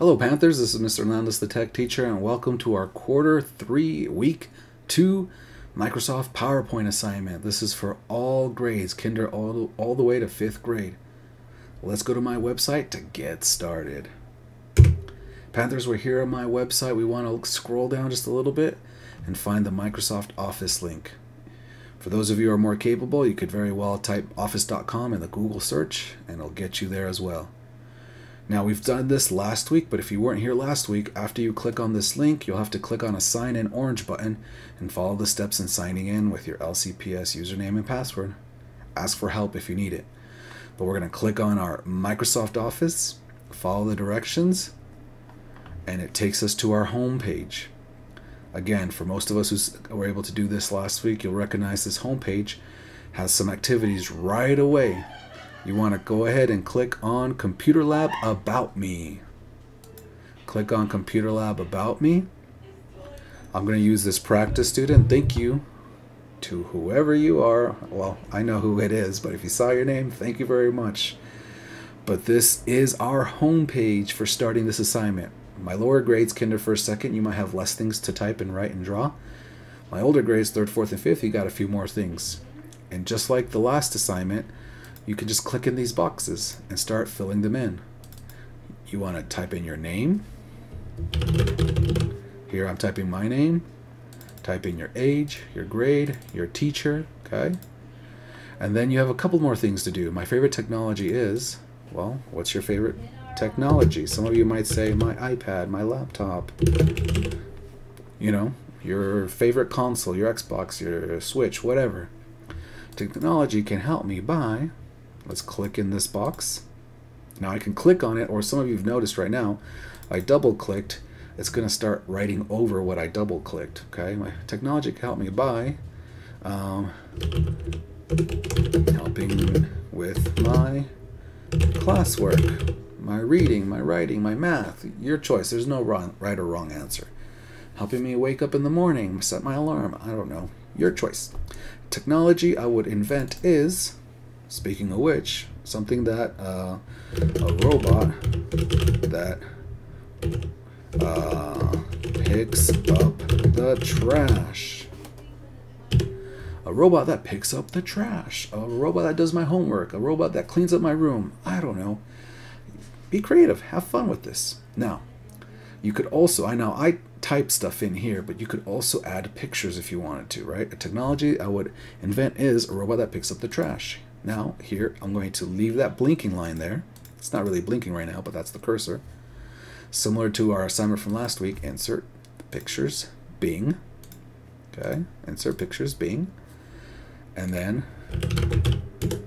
Hello Panthers, this is Mr. Hernandez The Tech Teacher, and welcome to our Quarter 3, Week 2 Microsoft PowerPoint assignment. This is for all grades, kinder all the way to 5th grade. Let's go to my website to get started. Panthers, we're here on my website. We want to scroll down just a little bit and find the Microsoft Office link. For those of you who are more capable, you could very well type office.com in the Google search and it'll get you there as well. Now, we've done this last week, but if you weren't here last week, after you click on this link, you'll have to click on a sign in orange button and follow the steps in signing in with your LCPS username and password. Ask for help if you need it. But we're going to click on our Microsoft Office, follow the directions, and it takes us to our home page. Again, for most of us who were able to do this last week, you'll recognize this home page has some activities right away. You want to go ahead and click on Computer Lab About Me. Click on Computer Lab About Me. I'm going to use this practice student. Thank you to whoever you are. Well, I know who it is, but if you saw your name, thank you very much. But this is our home page for starting this assignment. My lower grades, kinder, first, second, you might have less things to type and write and draw. My older grades, third, fourth, and fifth, you got a few more things. And just like the last assignment, you can just click in these boxes and start filling them in. You want to type in your name. Here I'm typing my name. Type in your age, your grade, your teacher, okay? And then you have a couple more things to do. My favorite technology is, well, what's your favorite technology? Some of you might say my iPad, my laptop. You know, your favorite console, your Xbox, your Switch, whatever. Technology can help me by, let's click in this box. Now I can click on it, or some of you have noticed right now, I double clicked, it's going to start writing over what I double clicked. Okay, my technology can help me by helping with my classwork, my reading, my writing, my math. Your choice. There's no right or wrong answer. Helping me wake up in the morning, set my alarm. I don't know. Your choice. Technology I would invent is, speaking of which, something that a robot that picks up the trash. A robot that picks up the trash. A robot that does my homework. A robot that cleans up my room. I don't know. Be creative. Have fun with this. Now, you could also, I type stuff in here, but you could also add pictures if you wanted to, right? A technology I would invent is a robot that picks up the trash. Now, here, I'm going to leave that blinking line there. It's not really blinking right now, but that's the cursor. Similar to our assignment from last week, insert pictures, Bing. Okay, insert pictures, Bing. And then,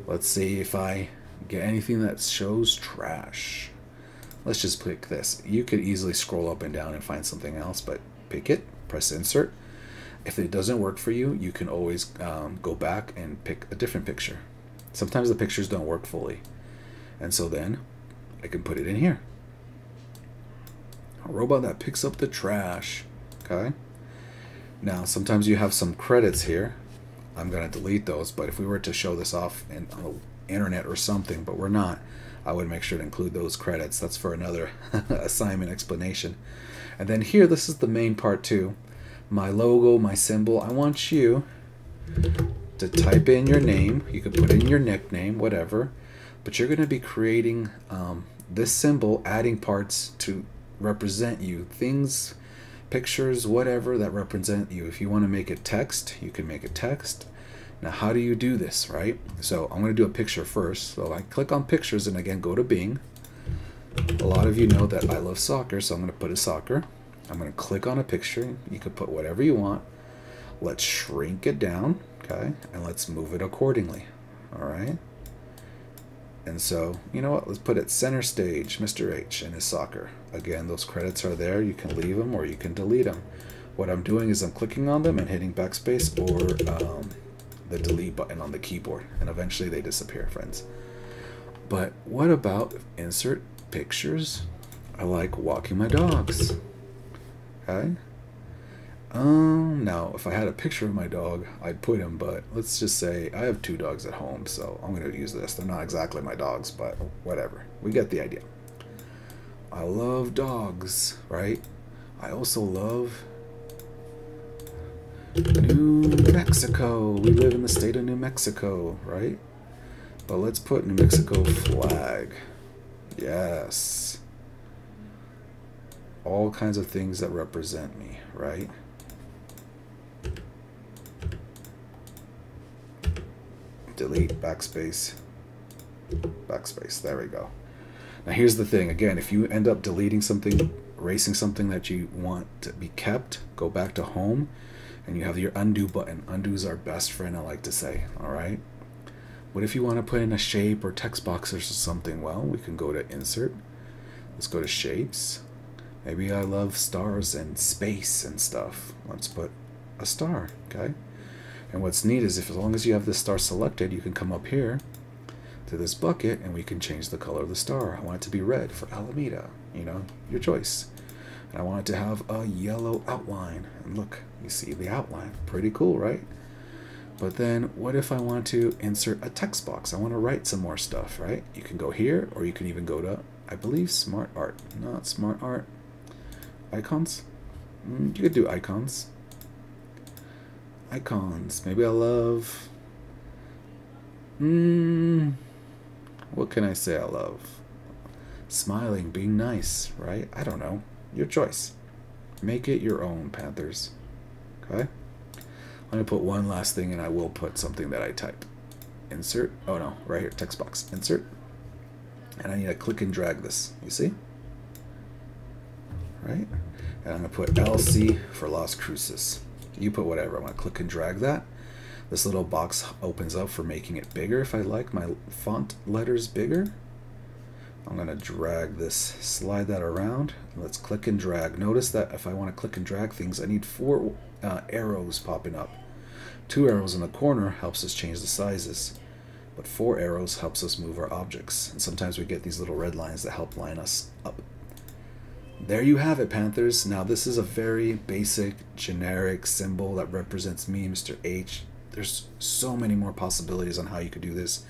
let's see if I get anything that shows trash. Let's just pick this. You could easily scroll up and down and find something else, but pick it, press insert. If it doesn't work for you, you can always go back and pick a different picture. Sometimes the pictures don't work fully. And so then I can put it in here. A robot that picks up the trash. Okay. Now, sometimes you have some credits here. I'm going to delete those, but if we were to show this off on the internet or something, but we're not, I would make sure to include those credits. That's for another assignment explanation. And then here, this is the main part too. My logo, my symbol. I want you to type in your name. You could put in your nickname, whatever. But you're going to be creating this symbol, adding parts to represent you. Things, pictures, whatever that represent you. If you want to make it text, you can make it text. Now, how do you do this, right? So I'm going to do a picture first. So I click on pictures and again, go to Bing. A lot of you know that I love soccer, so I'm going to put a soccer. I'm going to click on a picture. You could put whatever you want. Let's shrink it down, okay? And let's move it accordingly, all right? And so, you know what? Let's put it center stage, Mr. H and his soccer. Again, those credits are there. You can leave them or you can delete them. What I'm doing is I'm clicking on them and hitting backspace or the delete button on the keyboard, and eventually they disappear, friends. But what about insert pictures? I like walking my dogs. Okay. Now if I had a picture of my dog, I'd put him, but let's just say I have 2 dogs at home, so I'm going to use this. They're not exactly my dogs, but whatever. We get the idea. I love dogs, right? I also love New Mexico. We live in the state of New Mexico, right? But let's put New Mexico flag. Yes. All kinds of things that represent me, right? Delete, backspace, backspace. There we go. Now here's the thing. Again, if you end up deleting something, erasing something that you want to be kept, go back to home, and you have your undo button. Undo is our best friend, I like to say. All right. What if you want to put in a shape or text box or something? Well, we can go to insert. Let's go to shapes. Maybe I love stars and space and stuff. Let's put a star, okay? And what's neat is if as long as you have this star selected, you can come up here to this bucket and we can change the color of the star. I want it to be red for Alameda, you know, your choice. And I want it to have a yellow outline. And look, you see the outline. Pretty cool, right? But then what if I want to insert a text box? I want to write some more stuff, right? You can go here, or you can even go to, I believe, Smart Art. Not Smart Art. Icons? You could do icons. Icons. Maybe I love... what can I say I love? Smiling, being nice, right? I don't know. Your choice. Make it your own, Panthers. Okay? I'm going to put one last thing, and I will put something that I type. Insert. Oh, no. Right here. Text box. Insert. And I need to click and drag this. You see? Right? And I'm going to put LC for Las Cruces. You put whatever. I want to click and drag that. This little box opens up for making it bigger if I like my font letters bigger. I'm going to drag this, slide that around. Let's click and drag. Notice that if I want to click and drag things, I need 4 arrows popping up. 2 arrows in the corner helps us change the sizes, but 4 arrows helps us move our objects. And sometimes we get these little red lines that help line us up. There you have it, Panthers. Now this is a very basic, generic symbol that represents me, Mr. H. There's so many more possibilities on how you could do this.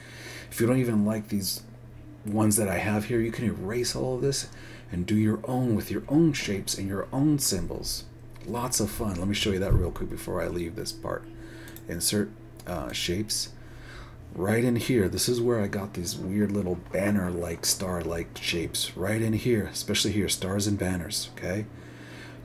If you don't even like these ones that I have here, you can erase all of this and do your own with your own shapes and your own symbols. Lots of fun. Let me show you that real quick before I leave this part. Insert shapes. Right in here, this is where I got these weird little banner-like, star-like shapes. Right in here, especially here, stars and banners, okay?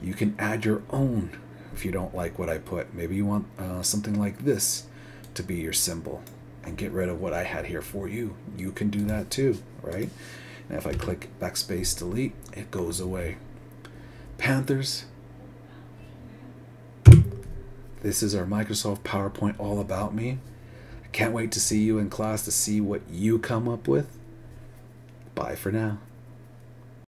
You can add your own if you don't like what I put. Maybe you want something like this to be your symbol and get rid of what I had here for you. You can do that too, right? And if I click backspace delete, it goes away. Panthers, this is our Microsoft PowerPoint all about me. I can't wait to see you in class to see what you come up with. Bye for now.